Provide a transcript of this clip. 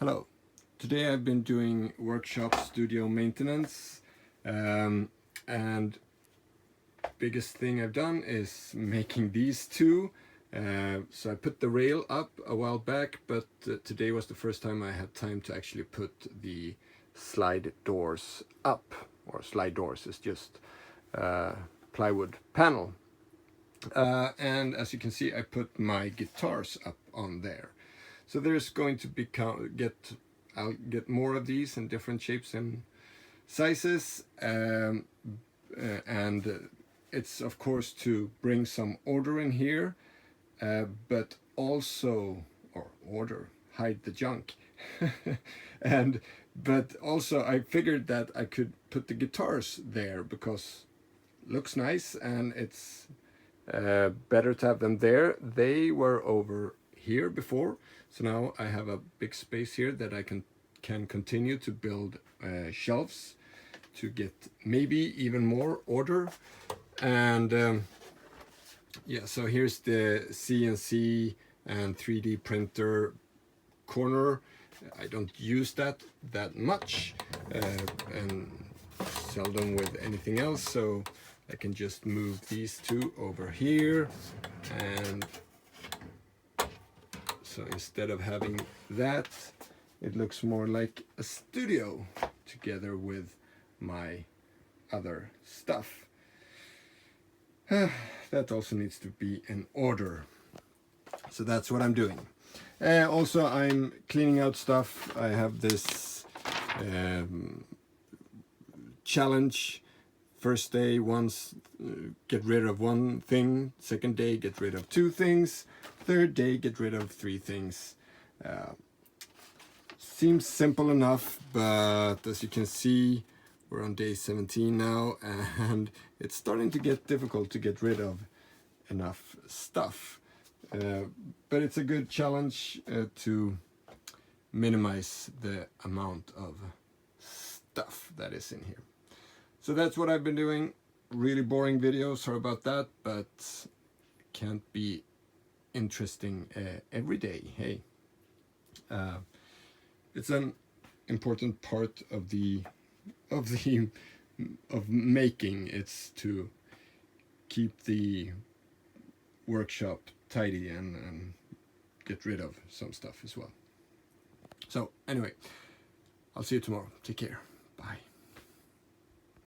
Hello. Today I've been doing workshop studio maintenance, and biggest thing I've done is making these two. So I put the rail up a while back, but today was the first time I had time to actually put the slide doors up. Or slide doors is just plywood panel. And as you can see, I put my guitars up on there. So there's going to I'll get more of these in different shapes and sizes, and it's of course to bring some order in here, but also, hide the junk. But also I figured that I could put the guitars there because it looks nice and it's better to have them there. They were over here before, so now I have a big space here that I can continue to build shelves to get maybe even more order. And yeah, so here's the CNC and 3D printer corner. I don't use that much and seldom with anything else, so I can just move these two over here. And so instead of having that, it looks more like a studio together with my other stuff. That also needs to be in order. So that's what I'm doing. Also, I'm cleaning out stuff. I have this challenge. First day, get rid of one thing. Second day, get rid of 2 things. Third day, get rid of 3 things. Seems simple enough, but as you can see, we're on day 17 now, and it's starting to get difficult to get rid of enough stuff. But it's a good challenge to minimize the amount of stuff that is in here. So that's what I've been doing. Really boring video, sorry about that, but can't be interesting every day. Hey, it's an important part of making. It's to keep the workshop tidy and get rid of some stuff as well. So anyway, I'll see you tomorrow. Take care. Bye.